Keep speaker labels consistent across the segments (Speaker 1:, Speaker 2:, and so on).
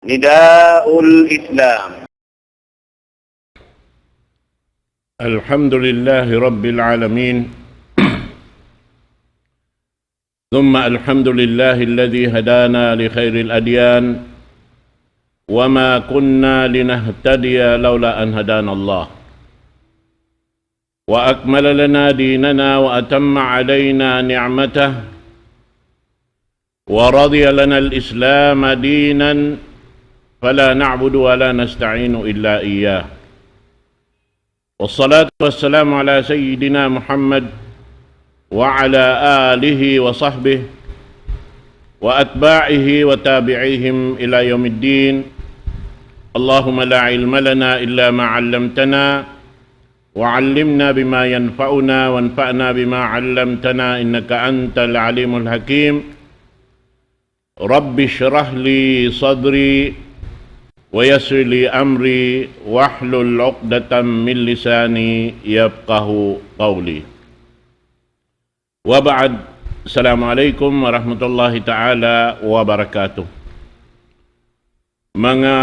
Speaker 1: نداء الإسلام.
Speaker 2: الحمد لله رب العالمين ثم الحمد لله الذي هدانا لخير الأديان وما كنا لنهتدي لولا أن هدانا الله وأكمل لنا ديننا وأتم علينا نعمته ورضي لنا الإسلام دينا فلا نعبد ولا نستعين إلا إياه والصلاة والسلام على سيدنا محمد وعلى آله وصحبه وأتباعه وتابعيهم إلى يوم الدين. اللهم لا علم لنا إلا ما علمتنا وعلمنا بما ينفعنا وانفعنا بما علمتنا إنك أنت العليم الحكيم. رب اشرح لي صدري ويسر لي أمري واحلل عقدة من لساني يفقه قولي. وبعد، السلام عليكم warahmatullahi ta'ala wabarakatuh. Mga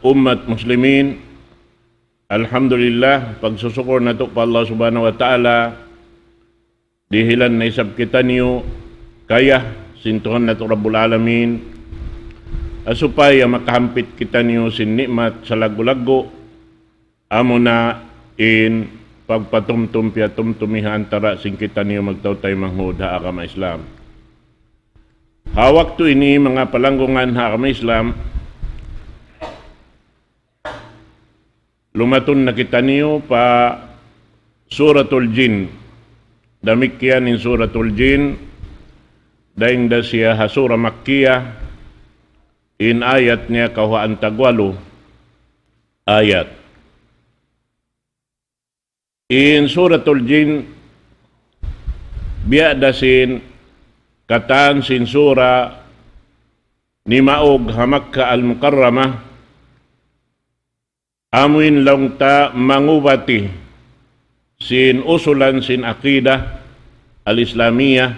Speaker 2: umat muslimin, alhamdulillah, pagsusukor na ito pa Allah subhanahu wa ta'ala, dihilan na isab kita niyo, kaya sintuhan na ito Rabbul Alamin, asupaya makahampit kita niyo sin nikmat sa lago-lago, amo na in pagpatumtumpya tumtumiha antara sin kita niyo magtawtay manghud ha agama Islam. Hawak to ini mga palanggungan ha agama Islam, lumatun na kita niyo pa Suratul Jin. Damikian in Suratul Jin, daing da siya hasura Makkiyah, in ayat niya kahuaan tagwalo ayat. In Suratul Jin, biya sin katan sin sura ni maog hamakka al-mukarramah, amuin lang ta mangubati sin usulan sin akidah al-Islamiyah,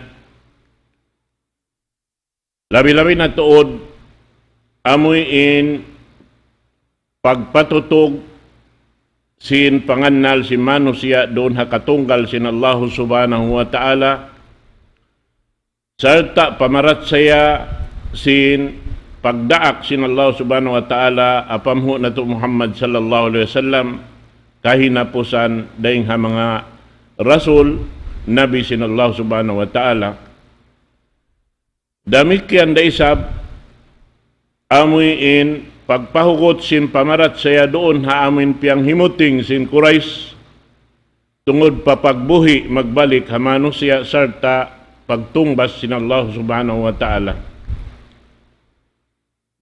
Speaker 2: labi-labi na tuod amoy in pagpatutog sin pangannal si manusia doon hakatunggal sin Allah subhanahu wa ta'ala, serta pamarat saya sin pagdaak sin Allah subhanahu wa ta'ala apamhu na to Muhammad sallallahu alaihi wasallam kahinapusan daing ha mga rasul nabi sin Allah subhanahu wa ta'ala. Damikian da isab amoy in pagpahugot sin pamarat saya doon ha amin piyang himuting sin Quraysh tungod papagbuhi magbalik ha manusia sarta pagtungbas sin Allah subhanahu wa ta'ala.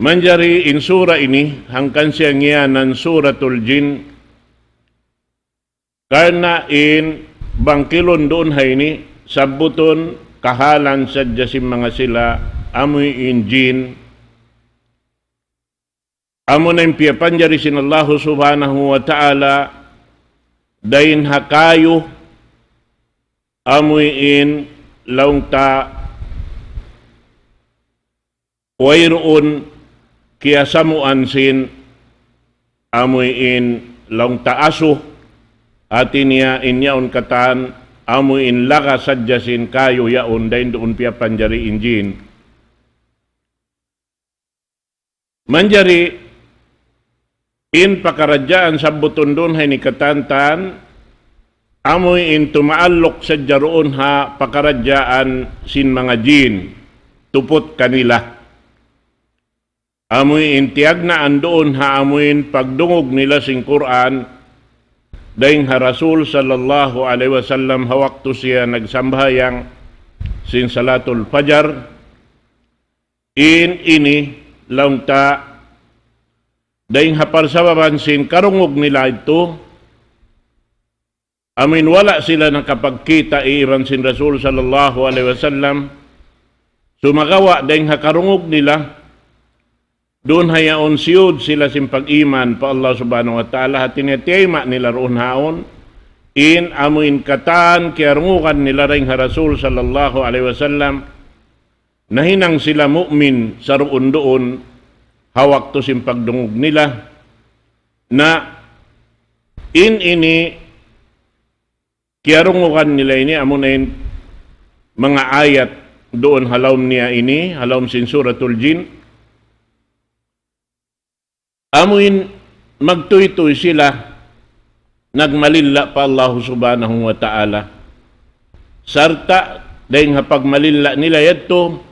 Speaker 2: Manjari in sura ini hangkan siya ngiyanan Suratul Jin karna in bangkilon doon ha ini sabuton kahalan sadya sin mga sila amoy in jin. Amo na impiyapanjari sin Allah subhanahu wa ta'ala dahin hakayo amoy in laung ta wayroon kiyasamuan sin amoy in laung ta aso atin niya inyaon katan amoy in laka sadya sin kayo yaon dahin doon piyapanjari in jin. Manjari in pakaradyaan sa butundon hay ni katantan amoy in tumaalok sa jaroon ha pakaradyaan sin mga jin tupot kanila. Amoy in tiyag na andoon ha amoy in pagdungog nila sing Quran daing ha Rasul sallallahu alaihi wasallam hawak to siya nagsambayang sin Salatul Fajar in ini laung ta daing hapalsababan sin karungog nila ito, amin wala sila nakapagkita iiran sin Rasul sallallahu alaihi wasallam, sumagawa daing hakarungog nila, doon hayaon siyod sila sin pag-iman pa Allah subhanahu wa ta'ala, hatinetiyma nila roon haon, in amuin katan kiarungukan nila ring ha Rasul sallallahu alaihi wasallam, nahinang sila mu'min sa roon doon, hawak to sim pagdungog nila na ini kiyarungukan nila ini amo na mga ayat doon halawm niya ini, halawm sin suratul jin. Amuin magtuy-tuy sila, nagmalilla pa Allah subhanahu wa ta'ala. Sarta, dahil hapag malilla nila yadto,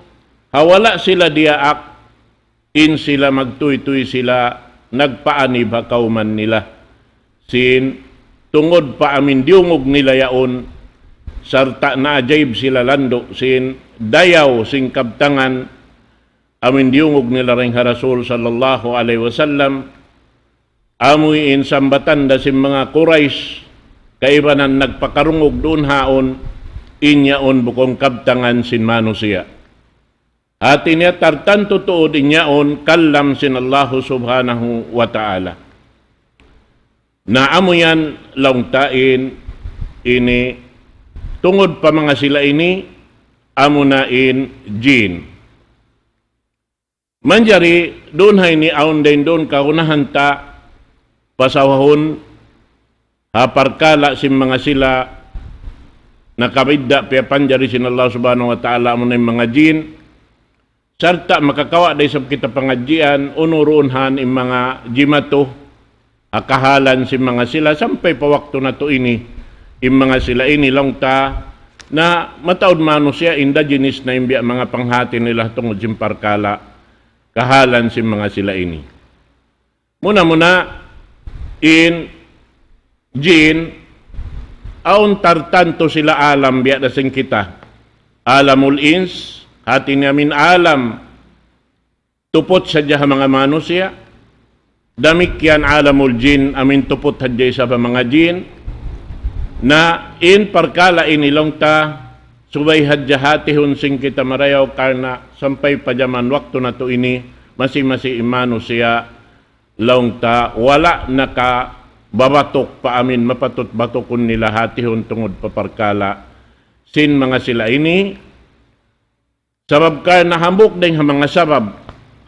Speaker 2: hawala sila diaak, in sila magtuy-tuy sila, nagpaanib hakauman nila. Sin, tungod pa amin diungog nila yaon, sarta na ajaib sila lando, sin dayaw, sin kabtangan, amin diungog nila ring Rasul sallallahu alaihi wasallam, amoy in sambatan da sin mga Quraysh, kaibanan nagpakarungog doon haon, inyaon bukong kabtangan sin manusia. At inya tartan tutuod inyaon kallam sin Allah subhanahu wa ta'ala. Na amoyan laungtain ini, tungod pa mga sila ini, amo na in jin. Manjari, doon hay ni aon din doon kaunahan ta, pasawahon, haparkala sim mga sila, nakabidda piya panjari sin Allah subhanahu wa ta'ala amo na mga jin, sarta makakawa day sab kita pangadjian, unuruunhan im mga jimato, akahalan sim mga sila, sampay pa wakto na to ini, im mga sila ini lang ta, na mataod manusia, inda jinis na imbiya mga panghati nila tungod sim parkala, kahalan si mga sila ini. Muna in jin, aun tartanto sila alam biya dasing kita. Alamul ins, hati namin alam, tupot sadya mga manusia, damikyan alamul jin, amin tupot hadya sa mga jin, na in parkala inilong ta, subay hadjahati sing kita marayaw karna sampay pajaman waktu na to ini masi imano siya laong ta wala naka babatok pa amin mapatot batokon nila hatihon tungod paparkala sin mga sila ini sabab karna hambok ding mga sabab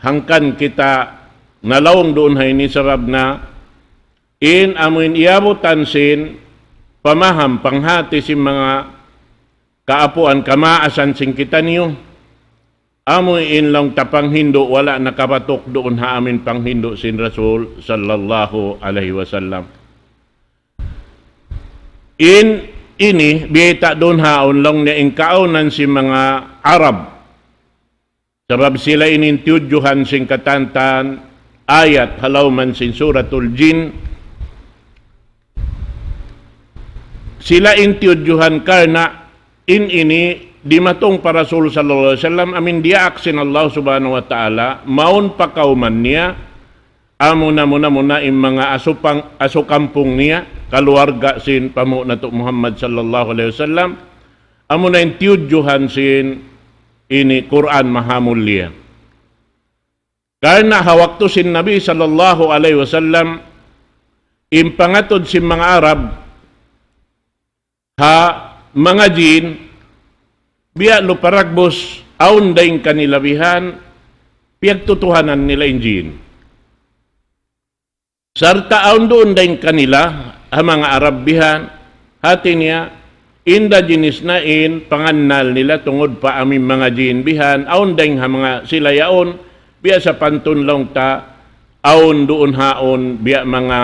Speaker 2: hangkan kita nalawong doon hay ni sabab na in amuin iabutan sin pamaham panghati sin mga kaapuan kamaasan sing kita niyo. Amoy in lang tapang hindo wala nakabatok doon ha amin pang hindo sin Rasul sallallahu alaihi wasallam. Ini biyeta doon haon lang na ingkaunan si mga Arab. Sabab sila inintiudyuhan sing katantan ayat halawman sin suratul jin. Sila intiudyuhan karna ini di matong para Rasul sallallahu alaihi wasallam amin dia aksin Allah subhanahu wa ta'ala maun pakauman niya amo na muna im mga asukampung niya kaluarga sin pamu nato Muhammad sallallahu alaihi wasallam amo na intiudyuhan sin ini Quran mahamulya karena hawak to sin Nabi sallallahu alaihi wasallam impangatod sin mga Arab ha mga jin, biya luparagbos, aun daing kanilabihan, piyagtutuhanan nila yung jin. Sarta aun doon daing kanila, ang mga Arabihan, hati niya, inda jinis na pangannal nila tungod pa aming mga jin bihan, aun daing mga sila yaon, biya sa pantun lang ta, aun doon haon, biya mga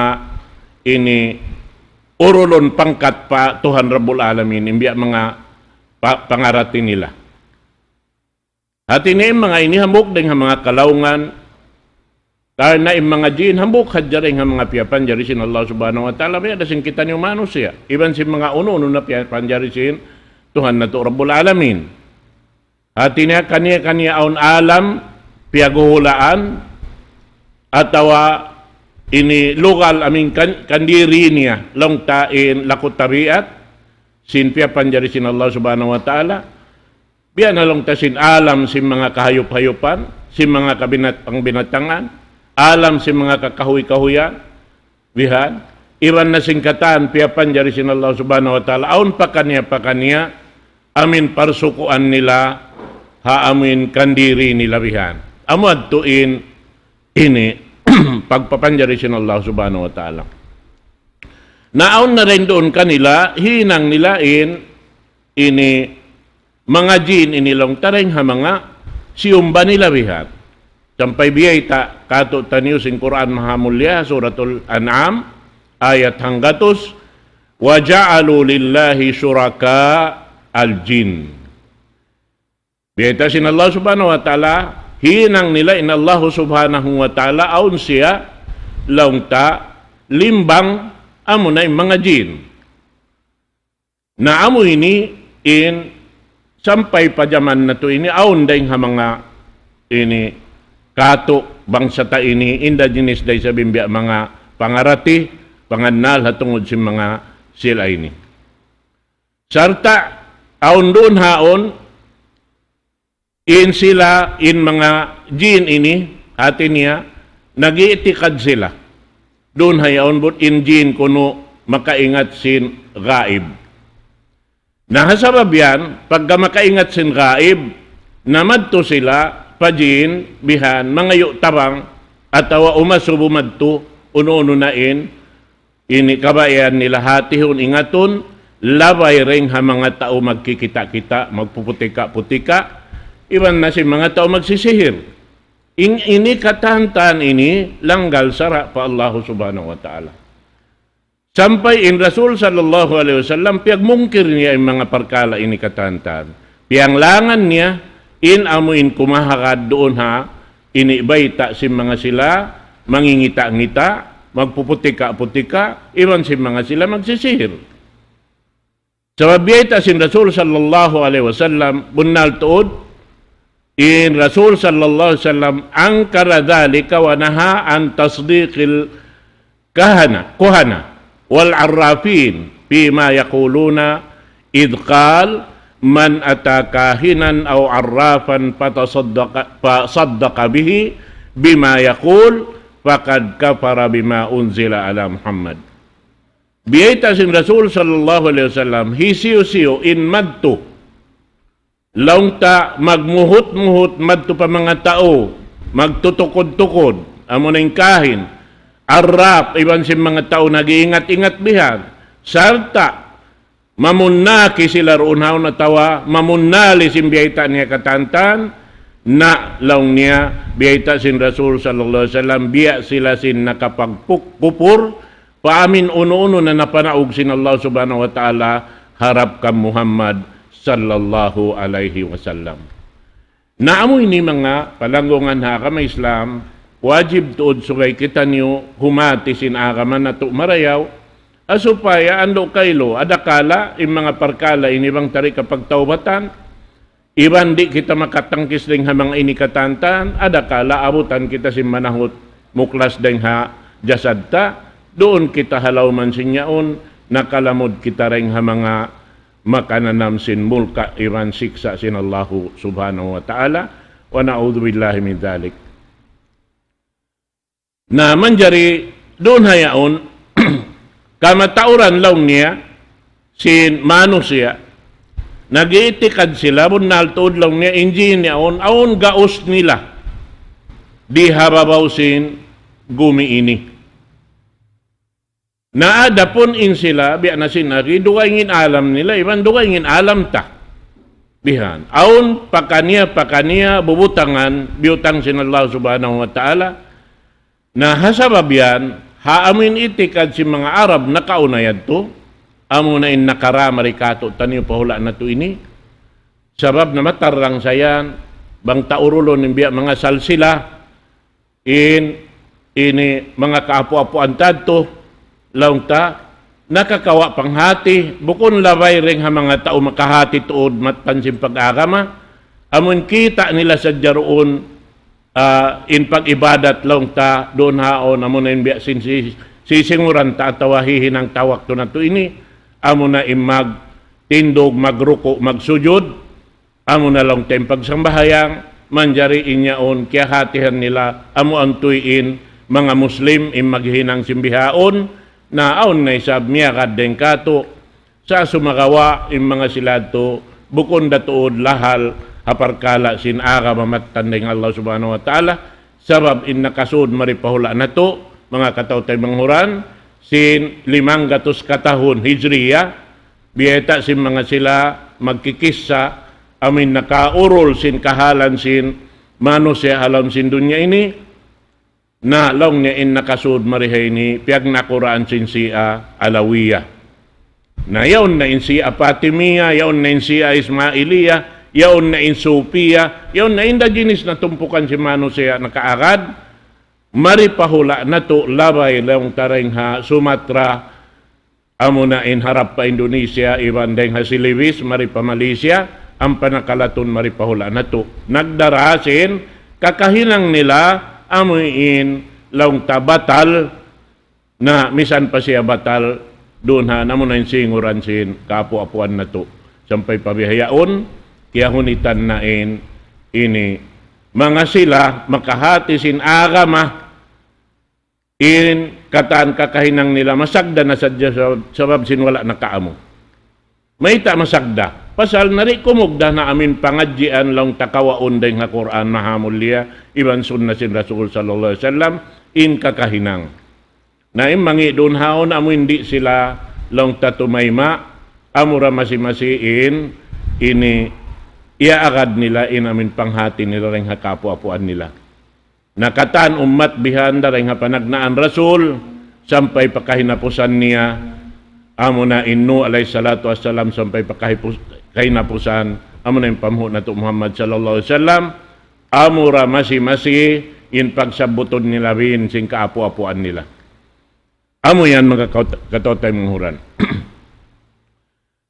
Speaker 2: ini, urulon pangkat pa Tuhan Rabbul Alamin imbiya mga pangaratin nila. At ini mga ini hambok ding mga kalaungan karena mga jin hambok hadya ring mga piyapan jari sin Allah subhanahu wa ta'ala biya dasing kita ni manusia iban si mga uno na piyapan jari sin Tuhan na to Rabbul Alamin. At ini kaniya aun alam piyaguhulaan atawa ini lugal aming kandiri niya long tain lakot tabiat sin piyapan jari sin Allah subhanahu wa ta'ala biya na long ta sin alam sin mga kahayop-hayupan sin mga binatangan alam sin mga kakahuy-kahuyan bihan iwan na singkatan piyapan jari sin Allah subhanahu wa ta'ala aun pa kaniya amin parsukuan nila ha amin kandiri nila bihan amad tuin ini pagpapanjari sin Allah subhanahu wa ta'ala. Naon na rin doon kanila, hinang nilain, ini mga jin inilong taring ha mga siyumba nila bihat. Sampay biyay ta, kato taniyo sing Quran mahamulya, suratul An'am, ayat hanggatos, وَجَعَلُوا لِلَّهِ شُرَكَاءَ الْجِنِّ. Biyay ta sin Allah subhanahu wa ta'ala, hinang nila in Allah subhanahu wa ta'ala, aun siya, laung ta, limbang, amo na yung mga jin. Na amo ini in sampay pajaman na to ini aun dahil ha mga ini kato bangsa ta ini inda jinis dahil sa bimbya mga pangarati panganal hatungod si mga sila ini. Sarta aun doon haon in sila in mga jin ini hati niya nagiitikad sila. Doon hayaon bot in jin kuno makaingat sin gaib. Nahasabab yan, pagka makaingat sin gaib, namadto sila, pajin, bihan, mga yutabang, atawa umasubo madto, uno-uno nain, ini kabayan nila hatihon ingaton, labay ring ha mga tao magkikita-kita, magpuputika-putika, iban na si mga tao magsisihir. Ini katantan ini langgal sara pa Allah subhanahu wa ta'ala. Sampai in Rasul sallallahu alaihi wasallam piyag mungkir niya yung mga parkala ini katantan. Piyang langan niya in amuin kumahakad doon ha inibayta si mga sila mangingita-ngita, magpuputika-putika, iban si mga sila magsisihir. Sa mabiyayta sin Rasul sallallahu alaihi wasallam bunal tuod in Rasul sallallahu alaihi wasallam angkara dhalika wa naha an tasdiqil kuhana wal arrafin fima yaquluna idh qal man atakahinan aw arrafan fatasaddaqa bihi bima yaqul faqad kafara bima unzila ala Muhammad. Biyayta sin Rasul sallallahu alaihi wasallam hisiyo-siyo in madto laung ta magmuhot-muhot madto pa mga tao, magtutukod-tukod, amo na yung kahin, arrap, iban si mga tao nag-iingat-ingat bihan, sarta, mamunaki sila roon haw na tawa, mamunali sin biyayta niya katantan, na laung niya, biyayta sin Rasul sallallahu alaihi wasallam, biya sila sin nakapagpupur, paamin uno-uno na napanaog sin Allah subhanahu wa ta'ala, harap ka Muhammad sallallahu alaihi wasallam. Naamoy ni mga palanggongan ha kama Islam, wajib tuod sugay kita niyo humati sin agaman na marayaw, asupaya ando kaylo, adakala, yung mga parkala, inibang tari kapag taubatan, iban di kita makatangkis ding ha mga inikatantan, adakala abutan kita sin manahot, muklas ding ha jasadta, doon kita halaw man sinyaon, nakalamod kita ring ha mga makananam sin mulka iran siksa sin Allahu subhanahu wa ta'ala wa na'udhu billahi min dhalik. Na manjari doon hayaon kamatauran laung niya sin manusia nagiitikad sila bunal tuod laung niya injin niya aon gaos nila di hababaw sin gumi ini. Naada pun in sila, biya na sinari, duwayngin alam nila, iban duwayngin alam ta. Bihan. Aun pakania, bubutangan, biutang sin Allah subhanahu wa ta'ala, na hasabab yan, haamin itikad si mga Arab na kaunayad to, amo na in nakaramari kato, taniyo pahula na to ini, sabab na matarang sayan, bang taurulon ng biya mga salsila, ini mga kaapu-apuan tadto, laung ta, nakakawa panghati, bukon labay ring ha mga tao makahati tuod matpansin pag-agama, amun kita nila sa jaroon in pag-ibadat laung ta, doon haon, amun na inbiya sisinguran ta at tawahihin ang tawak to na to ini, amun na imag tindog, magruko, magsujud, amun na lang tayong pagsambahayang, manjari inyaon, kaya hatihan nila, amu ang tuyin, mga Muslim, imaghinang simbihaon, na aon na isab miyakad den kato sa sumagawa in mga siladto bukon datuod lahal haparkala sin aga mamatanding Allah subhanahu wa ta'ala sabab in nakasud maripahula na to, mga katawtay manghuran, sin 500 katahon Hijriya, biyeta sin mga sila magkikisa, amin nakaurol sin kahalan sin manusia alam sin dunya ini, na long niya in nakasud marihay ni piyag nakuraan sin siya Alawiya. Na yaon na in siya Fatimiyya, yaon na in siya Ismailiyya, yaon na in Sufiya, yaon na indigenous na tumpukan si manusia nakaagad, maripahula na to labay lang taring ha Sumatra, amo na in harap pa Indonesia, iban deng ha Silibis, maripa Malaysia, ang panakalaton maripahula na to. Nagdarasin, kakahinang nila, amoyin laong tabatal, na misan pa siya batal, doon ha, namo na yung singuran sin, kapu-apuan na to. Sampay pabihayaon, kaya hunitan na ini, mga sila, makahati sin agama, in kataan kakahinang nila, masagda na sadya sabab sin wala na kaamo. May ta masagda. Pasal nari kumugda na amin pangadjian lang takawaon dahil nga Quran mahamulya, iban sunna sin Rasul sallallahu alaihi wasallam, in kakahinang. Na mangi doon haon amo hindi sila lang tatumayma, amura masi-masiin, ini iaagad nila in amin panghati nila rin nga kapu-apuan nila. Nakataan umat bihanda rin nga panagnaan Rasul, sampay pakahinapusan niya, amo na inno alayhi salatu wassalam, sampay pakahinapusan, amo na yung pamho na to Muhammad sallallahu alaihi wasallam, amura masi-masi, in pagsabuton nila rin sing kaapu-apuan nila. Amo yan mga katotay manghuran.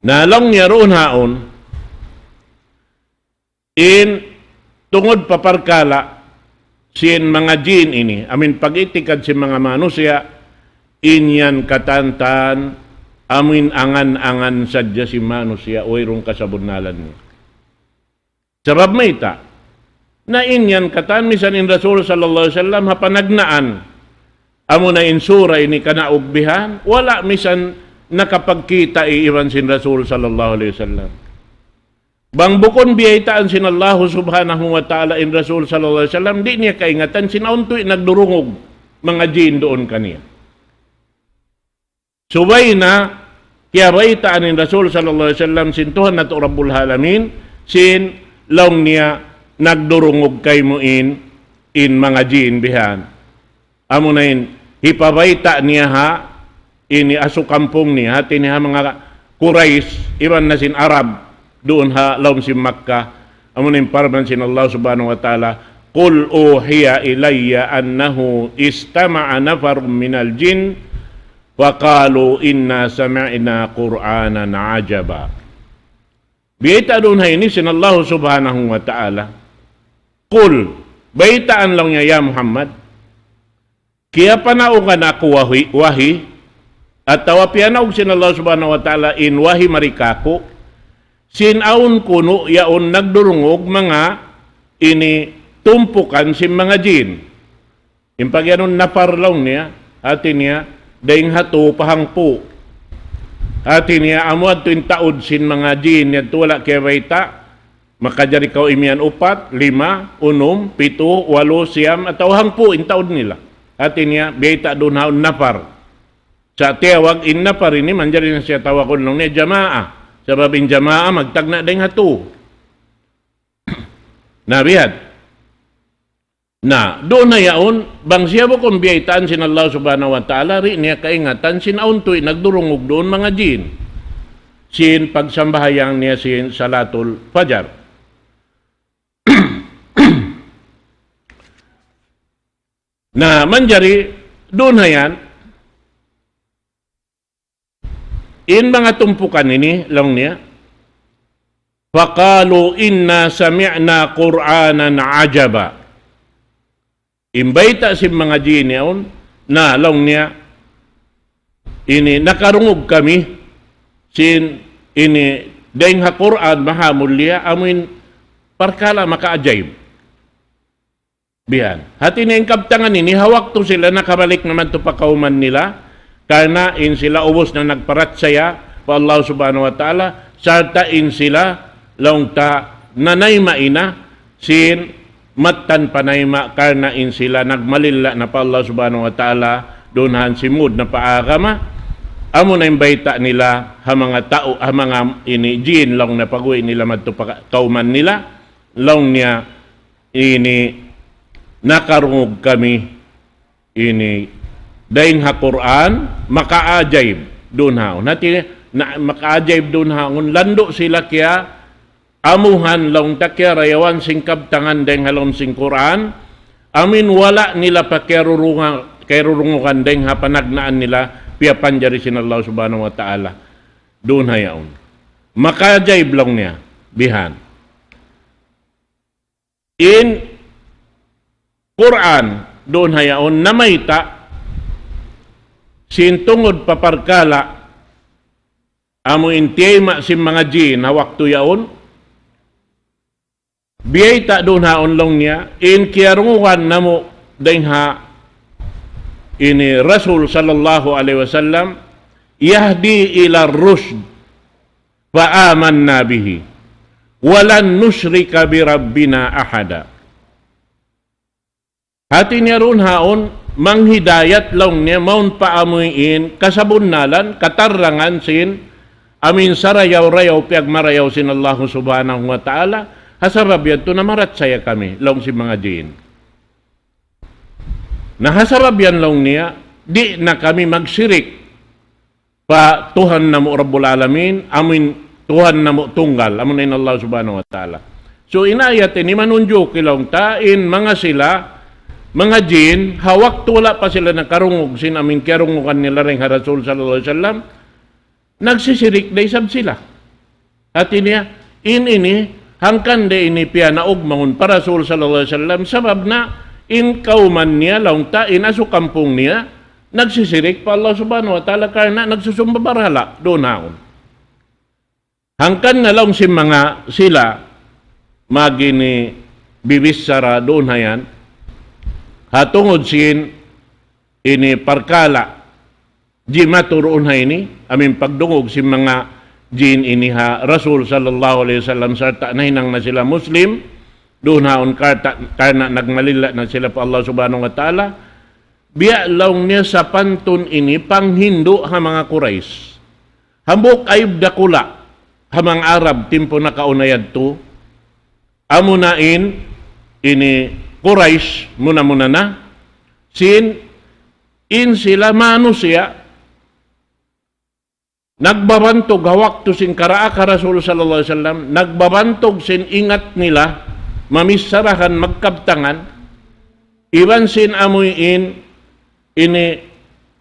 Speaker 2: Nalong niya roon haon, in tungod paparkala, sin mga jin ini, amin pag-itikad si mga manusia, inyan katantan, amin angan-angan sadya si manusia, oyrong kasabunalan niya. Sabab may ta, na inyan katan, misan in Rasul sallallahu alaihi wasallam, hapanagnaan, amo na insura ini kanaugbihan, wala misan nakapagkita iiwan sin Rasul sallallahu alaihi wasallam. Bang bukon biyaitaan sin Allah subhanahu wa ta'ala in Rasul sallallahu alaihi wasallam, di niya kaingatan, sinauntoy nagdurungog mga jin doon kaniya. Subay na, kaya baitaan in Rasul sallallahu alaihi wasallam, sintuhan na to Rabbul Alamin, sin laong niya nagdurungog kay mo in mga jin bihan. Amo na in, hipabaita niya ha, ini asukampong niya, tiniha mga Quraysh, iban na sin Arab, doon ha, laom si Makkah, amo na parman sin Allah subhanahu wa ta'ala, Qul uhiya ilayya annahu istama'a nafarum minal jin, wa qalu inna sami'na Qur'anan ajaba. Biyita doon ha ini sin Allah subhanahu wa ta'ala, Qul, baitaan lang niya ya Muhammad, kaya panaugan ako wahi, at tawapianaw sin Allah subhanahu wa ta'ala in wahi marikako, sinaun kuno yaon nagdurungog mga ini tumpukan si mga jin. Impag yanon naparlaw niya, atin niya, daing hato pahangpo. Atin niya, amuad tuin taod sin mga jin, yan wala kaya baita, makajari kaw imian 4, 5, 6, 7, 8, 9, at hangpo in taod nila. Atin niya, baita doon haon napar. Sa tiyawag in napar ini, manjari na siya tawakon lang niya, jamaa. Sabab in jamaa magtagna ding hato. Nabiyad. Na, doon na yaon, bang siya mo kung biyaitaan sin Allah subhanahu wa ta'ala, rin niya kaingatan, sinaun to'y nagdurungog doon mga jin. Sin pagsambahayang niya sin Salatul Fajar. Na, manjari, doon na yan, in mga tumpukan ini lang niya, faqalu inna sami'na Qur'anan ajaba. Imbayta si mga jin yaon, na lang niya, ini nakarungog kami, sin ini daing ha Qur'an mahamulya, amin parkala makaajayb. Bihan. Hati na yung kaptangan ini, hawak to sila, nakabalik naman to pakauman nila, karena in sila ubos na nagparatsaya pa Allah subhanahu wa ta'ala, sarta in sila laong ta nanay maina sin matan panayma karnain sila nagmalilla na pa Allah subhanahu wa ta'ala doonhan simud na paagama amo na imbayta nila ha mga tao ha mga ini jin long na paguwi nila madto kauman nila long niya ini nakarungog kami ini dain ha Quran makaajaib doon haon na makaajaib doon haon lando sila kaya amuhan long takya rayawan singkab tangan deng halom sing Quran amin wala nila pakirurungan deng ha panagnaan nila piya panjari sin Allah subhanahu wa ta'ala doon hayaon makaajaib long niya bihan in Quran doon hayaon namayta sintungod paparkala amo intiyema si mga jin hawak to yaon biyay ta doon haon long niya in kiyarunguhan na mo ha ini Rasul sallallahu alaihi wasallam yahdi ila rushd fa amanna bihi walan nusyrika bi rabbina ahada hati niya ron haon manghidayat long niya maun paamuin kasabunnalan katarangan sin amin sarayaw-rayaw piagmarayaw sin Allah subhanahu wa ta'ala hasabab yan to na marat saya kami long si mga jin na hasabab yan long niya di na kami magsirik pa Tuhan na mo Rabbul Alamin amin Tuhan na mo tunggal amin na Allah subhanahu wa ta'ala so inayat ini manunjuk kilong tain mga sila mga jin hawak tula pa sila na karungog sin amin karungugan nila ring Rasul sallallahu alaihi wasallam nagsisirik na isab sila at niya ini hangkan de ini piya naog mangun para Rasul sallallahu alaihi wasallam sabab na in kauman niya laung ta in aso kampung niya nagsisirik pa Allah subhanahu wa ta'ala karena nagsusumbabarhala doon haon hangkan na laung si mga sila magini bibisara doon hayan hatungod sin ini parkala di maturoon ha ini amin pagdungog si mga jin ini ha Rasul sallallahu alaihi wasallam sarta na hinang na sila Muslim doon haon karna nagmalila na sila pa Allah subhanahu wa ta'ala biya laong niya sa pantun ini pang Hindu ha mga Quraysh hambok ayub dakula ha mga Arab timpo na kaunayad to amunain ini Quraysh muna na sin in sila manusia nagbabantog hawak to sin karaa ka Rasul sallallahu alaihi wasallam nagbabantog sin ingat nila mamisarahan magkabtangan iban sin amuin ini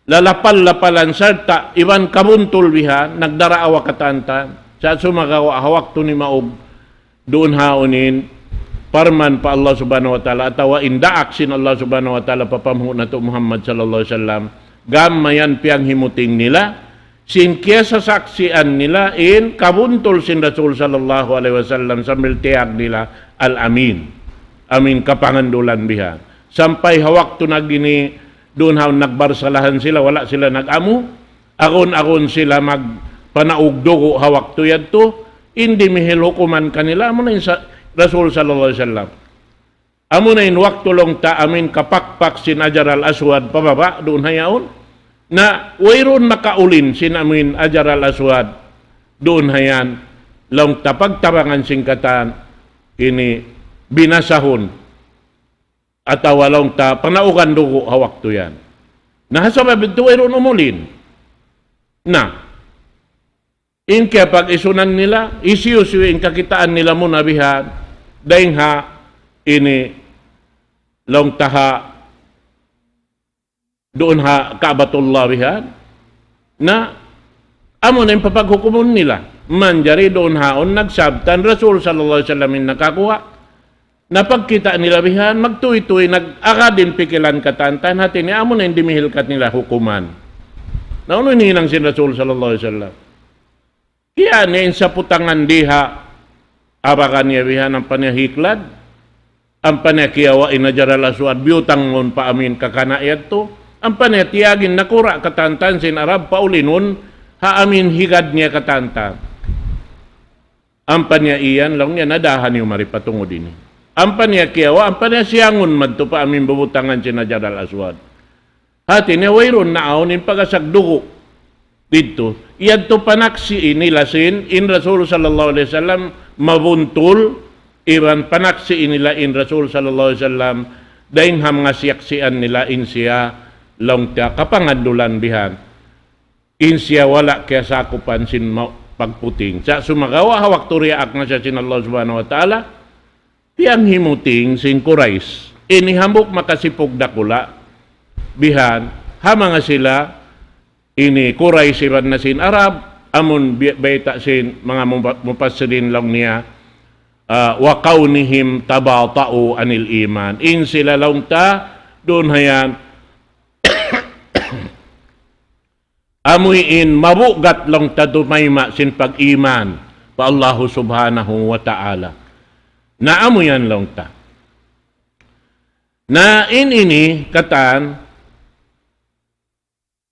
Speaker 2: lalapal-lapalan sarta iban kabuntol biha nagdaraawa katanta sa sumagawa hawak to ni maog doon haonin parman pa Allah subhanahu wa ta'ala atawa indaak sin Allah subhanahu wa ta'ala papamuhu na to Muhammad sallallahu alaihi wasallam gamayan piyang himuting nila sin kesa saksian nila in kabuntol sin Rasul sallallahu alaihi wasallam sambil tiyak nila al-amin amin kapangandulan biha sampay hawak to nagini doon haon nagbarsalahan sila wala sila nagamu akon sila magpanaugdugo hawak to yadto hindi mihil hukuman kanila amo na sa Rasul sallallahu alaihi wasallam amo na in wakto long ta amin kapakpak sin Hajar al-Aswad pababa doon hayaon na wayron makaulin sinamin Hajar al-Aswad doon hayan long tapagtabangan singkatan ini binasahon at awalong ta panaugan dugo hawak to yan nahasabab ito wayron umulin na in kaya pag isunan nila isiyusiyo in kakitaan nila mo nabihan dahing ha ini long taha doon ha Kaabatullah bihan na amo na yung papaghukumon nila manjari doon haon nagsabtan Rasul sallallahu alaihi wasallam nakakuha napagkita nila bihan magtuy-tuy nag-akadin pikilan katantan hati ni amo na yung dimihilkat nila hukuman na uno hininang si Rasul sallallahu alaihi wasallam kaya niya sa putangan diha abakan niya bihan ang panahiklad ang panakiyawa Hajar al-Aswad biyutang ngon pa amin kakanayat to ang panetiyagin nakura katantan sin Arab paulinon haamin higad niya katantan ang panyaiyan lang niya nadahan yung maripatungod ini Ampan niya kiyawa, ampan niya siyangon madto pa amin bubutangan si Hajar al-Aswad. Hati niya wayron na awnin pagasagdugo dito. Iyad to panaksi inilasin in Rasul sallallahu alaihi wasallam mabuntul iban panaksi inila in Rasul sallallahu alaihi wasallam daing ham nga siyaksian nila in siya long ta kapangadulan bihan. In siya wala kaya sakupan sin pagputing. Sa sumagawa hawak turiaak na siya sin Allah subhanahu wa ta'ala tiyang himuting sin Quraish. Inihambok makasipog dakula bihan hama nga sila ini Quraish iban na sin Arab amun baita sin mga mupassirin lang niya wa kaunihim tabata'u anil iman. In sila lang ta doon hayan amuin mabugat lang ta dumayma sin pag-iman pa Allah subhanahu wa ta'ala. Na amuyan lang ta. Na ini katan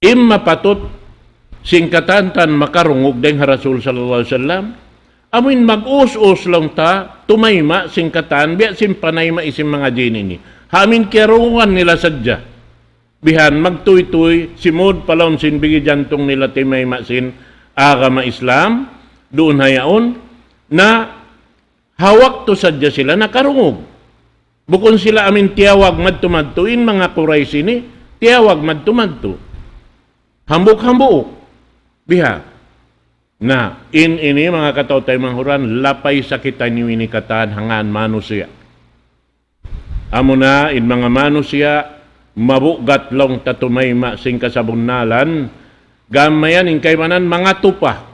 Speaker 2: mapatot singkatan tan makarungog deng Rasul sallallahu alaihi wasallam amin mag-us-us lang ta tumayma singkatan biya simpanay maisim mga jinini hamin kerungan nila sadya bihan magtuy-tuy simod palon sin bigi jantong nila timayma sin agama Islam doon hayaon na hawak to sadya sila nakarungog bukon sila amin tiyawag madtumadtuin mga Quraysh ini tiyawag madtumadtu hambuk-hambuk biha na ini mga katautay manghuran lapay sakitan niyo ini katan hangan manusia amo na in mga manusia mabugat long tatumayma sing kasabunnalan gamayan in kaymanan mga tupa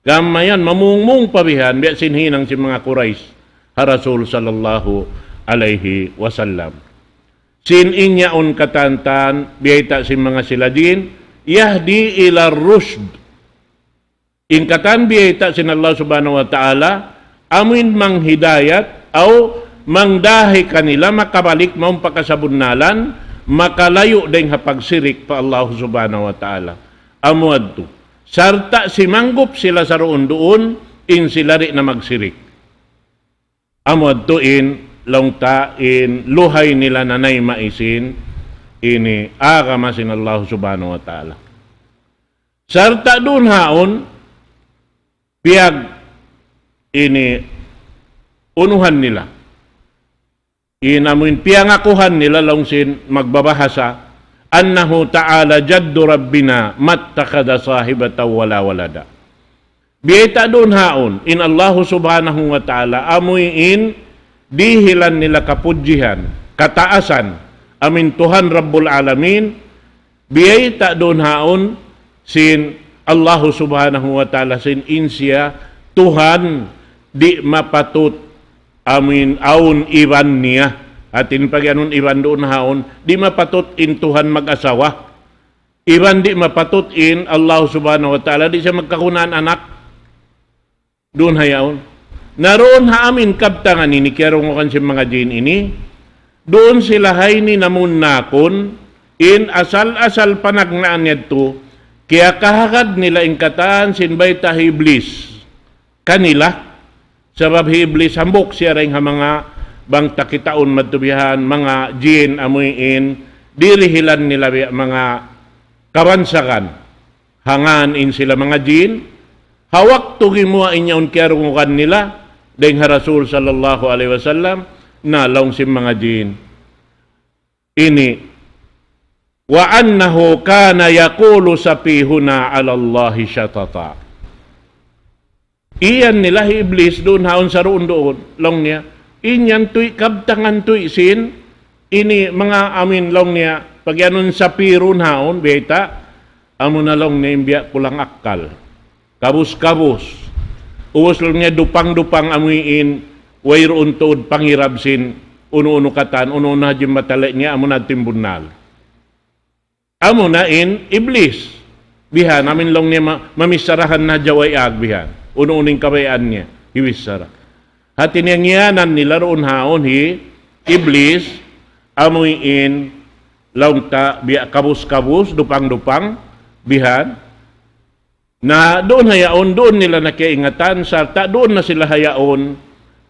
Speaker 2: gamayan mamungmung pabihan biya sinhinang si mga Quraysh ha Rasul sallallahu alaihi wasallam sin inyaon katantan biyata si mga siladin yahdi ila rushd. Ingkatan biyata sin Allah subhanahu wa ta'ala amin manghidayat au mangdahi kanila makabalik maong pakasabunnalan makalayo deng hapagsirik pa Allah subhanahu wa ta'ala. Amuad to. Sarta si manggup sila sa roon doon in sila rin na magsirik. Amuad to in longta in luhay nila nanay maisin ini agama sin Allah subhanahu wa ta'ala. Sarta doon haon, piyag ini unuhan nila. Inamuin piyangakuhan nila longsin magbabahasa, annahu ta'ala jaddu rabbina mattakada sahibata wala walada. Biyata doon haon, in Allah subhanahu wa ta'ala, amuin dihilan nila kapudjihan, kataasan, amin Tuhan Rabbul Alamin biyay ta doon haon sin Allah subhanahu wa ta'ala sin insya Tuhan di mapatut amin aun iban niya atin pagyanon iban doon haon di mapatut in Tuhan mag-asawa iban di mapatut in Allah subhanahu wa ta'ala di siya magkakunaan anak doon hayaon naroon ha amin kabtangan ini kaya kan si mga jin ini doon sila hay ni namun nakon in asal-asal panagnaan nito kaya kahagad nila ingkatan sinbay ta iblis kanila sabab iblis hambok siya rin ha mga bang takitaon madtubihan mga jin amuin dirihilan nila mga kawansakan hangan in sila mga jin hawak tugi mo inyaon kiyarungukan nila deng Rasul sallallahu alaihi wasallam na laong si mga jin ini wa annahu kana yaqulu sapihuna ala Allahi syatata iyan nila iblis doon haon sa roon doon long niya inyan tuy kabtangan tuy sin ini mga amin long niya pagyanon sa pirun haon beta amo na long niya imbiya kulang akal kabus-kabus uwas long niya dupang-dupang amuin wayroon tuod pangirab sin uno-uno katan uno na jim matali niya amo na timbunal amo na in iblis bihan amin long niya mamisarahan na jaway ag bihan uno-uning kabayan niya hiwisara hati niya ngiyanan nila roon haon hi iblis amoy in launta biya kabus-kabus dupang-dupang bihan na doon hayaon doon nila nakiingatan sarta doon na sila hayaon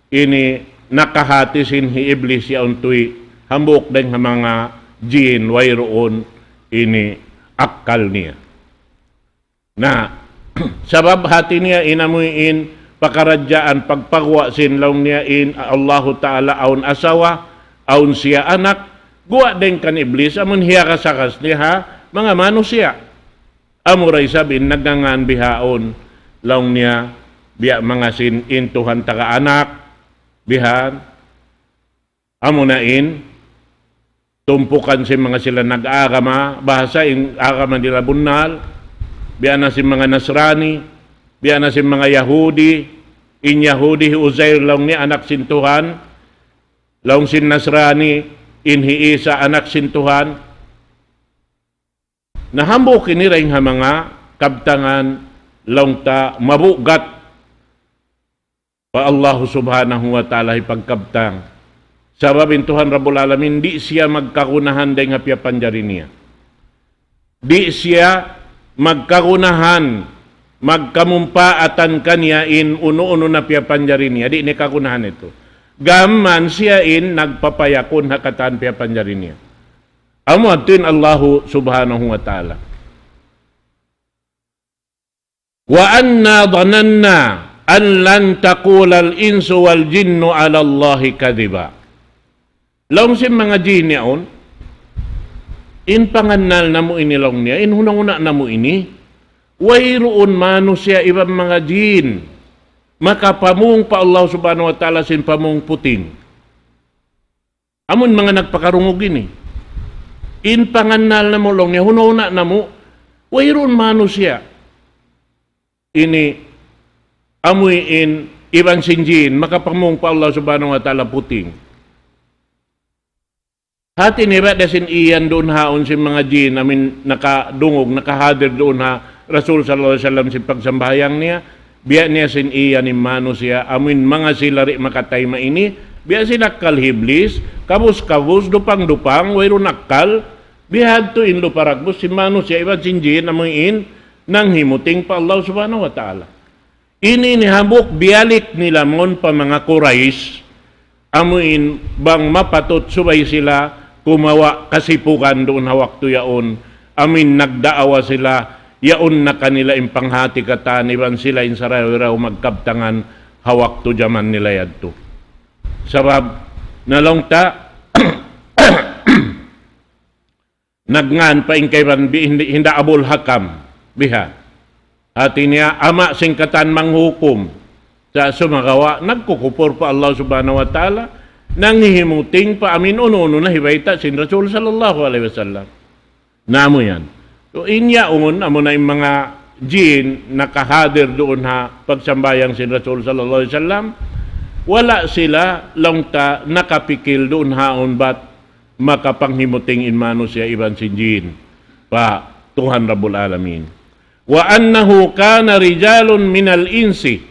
Speaker 2: ini nakahati sin hi iblis yaon tuy hambok deng nga mga jin wayroon ini akal niya. Na sabab hati niya inamuin pakaradyaan pagpagwa sin laong niya in Allahu Ta'ala aun asawa aun siya anak guwa deng kan iblis amun hiya kasakas niya ha mga manusia amuray sabin nagngangan bihaon laong niya biya mga sin intuhan taga anak bihan amunain tumpukan si mga sila nag-agama bahasa in agama nila bunal biya na si mga Nasrani biya na si mga Yahudi in Yahudi Uzair laong ni anak sintuhan laong sin Nasrani in hi Isa anak sintuhan nahambok kini ring ha mga kabtangan laong ta mabugat pa Allah subhanahu wa ta'ala ipagkabtang sabab intuhan Rabbul Alamin di siya magkakunahan dahil nga piyapanjari niya di siya magkakunahan magkamumpaatan kanya in uno-uno na piyapanjari niya di ni kakunahan ito gaman siya in nagpapayakon hakatan piyapanjari niya amo atin Allah subhanahu wa ta'ala wa anna dhananna an lan taqula al-insu wal jinnu ala Allahi kadhiba laong si mga jin yaon in panganal na mo inilong niya in hunang-una na mo ini wayroon manusia ibang mga jin makapamung pa Allah subhanahu wa ta'ala sin pamung puting amon mga nagpakarungog ini in panganal na mo long niya hunang-una na mo wayroon manusia ini amoy in ibang sinjin makapamung pa Allah subhanahu wa ta'ala puting hati ni ba dasin iyan doon haon si mga jin amin nakadungog nakahadir doon ha Rasul sallallahu alaihi wasallam si pagsambayang niya biya niya sin iyan ni manusia amin mga silari makatay maini biya sila kalhiblis kabus-kabus dupang-dupang wayro nakal bihad to in luparagbos si manusia ibang sinjin amoy in nang himuting pa Allah subhanahu wa ta'ala ini nihabok bialik nila mon pa mga Quraysh amuin bang mapatot subay sila kumawa kasipukan doon hawak to yaon amin nagdaawa sila yaon na kanila impanghati katan iban sila insaraw magkabtangan hawak to jaman nila yadto sabab nalongta nagngan pa inkayban hinda abul hakam biha hati niya ama singkatan manghukom sa sumagawa nagkukupor pa Allah subhanahu wa ta'ala nanghihimuting pa amin uno-uno na hibayta sin Rasul sallallahu alaihi wasallam namo yan so inyaon amo na yung mga jin nakahadir doon ha pagsambayang sin Rasul sallallahu alaihi wasallam wala sila langta nakapikil doon haon bat makapanghimuting inmano siya iban sin jin pa Tuhan Rabbul Alamin wa annahu kana rijalun minal insi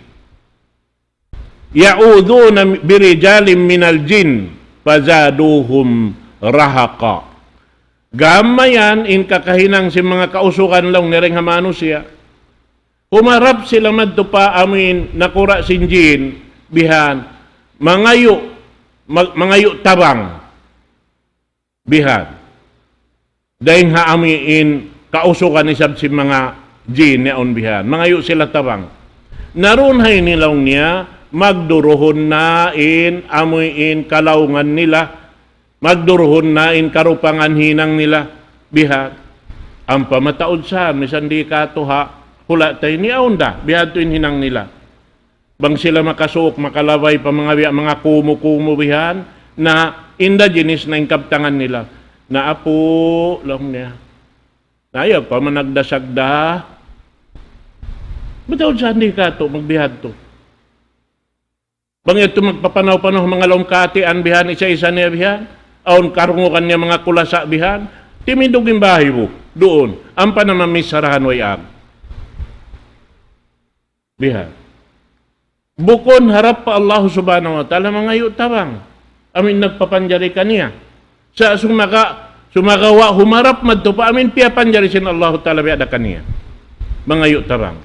Speaker 2: ya'uduna birijalin minal jin fazaduhum rahaqa gamayan in kakahinang si mga kausukan lang nireng hamano siya humarap sila madto pa amin nakura sin jin bihan mangayo tabang bihan dahil ha amin kausukan isab si mga jin yaon bihan mangayo sila tabang naroon hay nilaw niya magduruhon na in amoy in kalaungan nila magduruhon na in karupangan hinang nila bihat ang pamataod sa misan di katuha hula tayo ni aunda bihat to in hinang nila bang sila makasuok makalaway pa mga kumu-kumu bihan na indigenous na inkabtangan nila na apo lang niya ayaw pa managdasagda matawad sa hindi kato magbihat to bang ito magpapanaw-panaw mga laong katian bihan isa-isa niya bihan aon karungukan niya mga kulasa bihan timindog yung bahay mo doon ang panamamisarahan way ag bihan bukon harap pa Allah subhanahu wa ta'ala mga yutabang amin nagpapanjari kaniya sa sumagawa humarap madto pa amin piyapanjari sin Allah ta'ala biada kaniya mga yutabang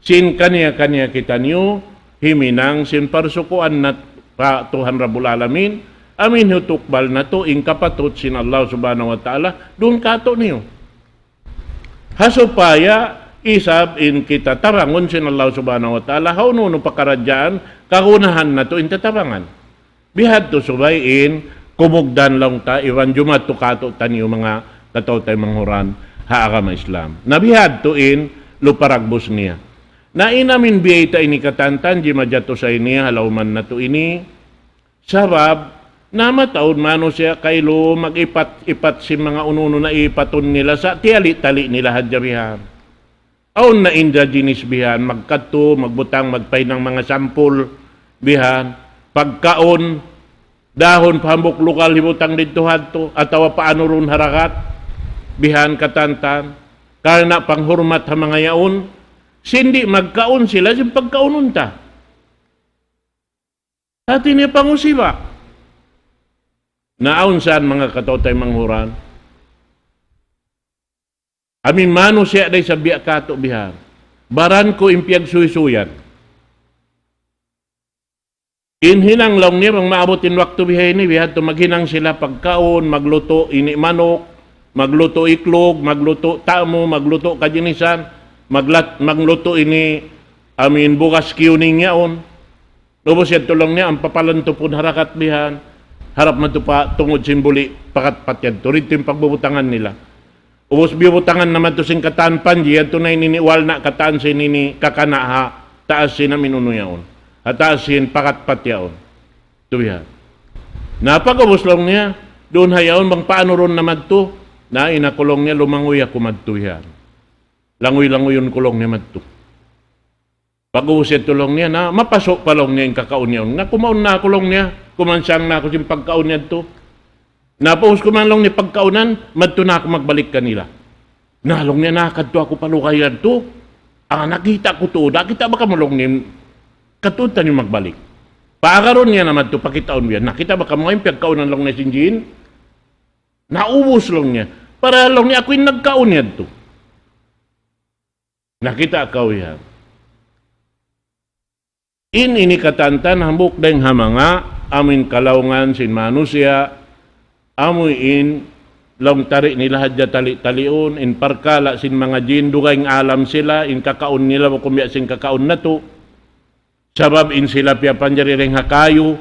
Speaker 2: sin kaniya kita niyo himinang sin parsukuan na Tuhan Rabbul Alamin, amin hutukbal na to, ing kapatot sin Allah subhanahu wa ta'ala, doon kato niyo. Hasupaya, isab in kita tarangon sin Allah subhanahu wa ta'ala, hauno pakaradyaan, kagunahan na to in tatabangan. Bihad to subay in, kumugdan lang ta, iwan jumat to kato taniyo mga katotay manghuran, haagama Islam. Nabihad to in, luparagbos niya. Na inamin biyay ta ini katantan, di madyato sa ini, halawman na to ini, sabab, na mataon mano siya kaylo mag-ipat-ipat si mga ununo na ipaton nila sa tiali-tali nila hadyabihan. Aon na indigenous bihan, magkato, magbutang, magpay ng mga sampul bihan, pagkaon, dahon, pahambok lokal, hibutang dito hadto, atawa paano ron harakat, bihan katantan, karena panghurmat ha mga yaon, sindi magkaon sila, sin pagkaonon ta. Hati niya pangusiba. Naon saan mga katotay manghuran? Amin mano siya day sa biya kato bihan. Baran ko impiyag suysuyan. Inhinang lang niya, mang maabutin waktu bihay ni, bihan to maghinang sila pagkaon, magluto ini manok, magluto iklog, magluto tamo, magluto kajinisan, magluto ini amin bukas kiuning yaon. Lubos yan tulong niya, ang papalanto po harakat bihan. Harap man ito pa tungod simboli pakat-pat yan. Turito yung pagbubutangan nila. Ubos bibutangan naman ito sing kataan panji. Yan ito na ininiwal na kataan sin ini kakanaha. Taas sin na minuno yaon. Taas sin pakat-pat yaon. Ito yan. Napag-ubos lang niya. Doon hayaon bang paano ron naman ito. Na inakulong niya lumangoy ako madto yan. Langoy-langoy yung kulong niya madto. Pag-ubos yan tulong niya na mapasok pa lang niya yung kakaon niya. Na kumaon na kulong niya. Kumansang na ako yung pagkaon niya ito. Napaus ko man lang ni pagkaunan, madto na ako magbalik kanila. Nalong niya nakadto ako palukayan ito. Nakita ko ito. Nakita ba ka malong niya? Katutan yung magbalik. Pakaroon niya naman ito, pakitaon niya. Nakita ba ka mo yung pagkaunan lang na sinjin? Naubos lang niya. Para lang niya ako yung nagkaon niya ito. Nakita ka yan. Ini katantan hambuk deng hamanga amin kalaungan sin manusia amoy in long tarik nila hadya tali-taliun in parkala sin mga jin dugaing alam sila in kakaon nila o kumya sin kakaon na to sabab in sila pia panjarireng hakayo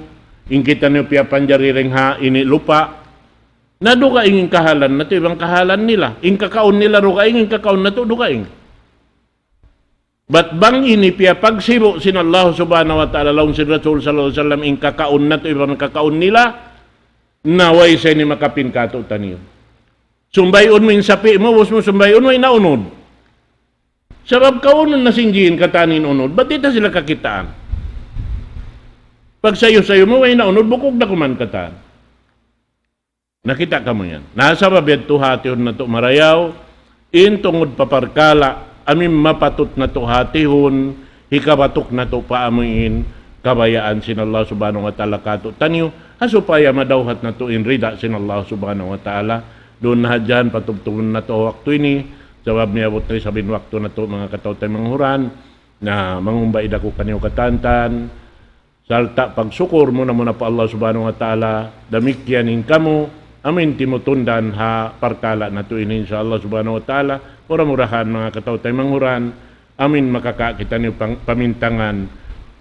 Speaker 2: in kita niyo pia panjarireng ha ini lupa na dugaing kahalan na to ibang kahalan nila in kakaon nila dugaing in kakaon na to dugaing. Bat bang ini pia pagsibo sin Allah subhanahu wa ta'ala laun sin Rasul sallallahu alaihi wasallam in kakaon na to ibang kakaon nila naway sa ni makapin kato taniyo. Sumbayon mo in sapi mo, bus mo sumbayon mo inaunod. Sabab kaunon na sinjiin katanin unod, ba't ita sila kakitaan? Pag sayo-sayo mo, ay naunod, bukog na kuman kataan. Nakita ka mo yan. Nasa babet to hati na to marayaw, in tungod paparkala, amin mapatot na to hatihon, hikabatok na to paamuin, kabayaan sin Allah subhanahu wa ta'ala kato. Tanyo, hasupaya madawhat na to in rida sin Allah subhanahu wa ta'ala. Doon na dyan, patugtungan na to waktu ini. Jawab niya, butri sabin waktu na to mga katautay manghuran, na mangumbay dako kanyo katantan. Salta pagsukur mo na muna pa Allah subhanahu wa ta'ala, damikyanin kamo, amin timutundan ha parkala na to ini sa Allah subhanahu wa ta'ala. Mura-murahan mga katautay manghuran, amin makakakita niyo pamintangan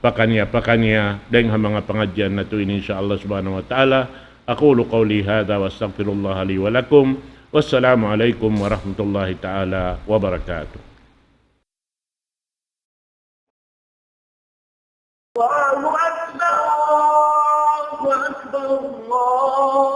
Speaker 2: pakanya dahil ha mga pangadyan na to ini sa Allah subhanahu wa ta'ala. Aqulu qawli hadha wa astaghfirullah li wa lakum. Wassalamu alaikum warahmatullahi ta'ala wabarakatuh.
Speaker 3: Allahu Akbar, Allahu Akbar, Allah.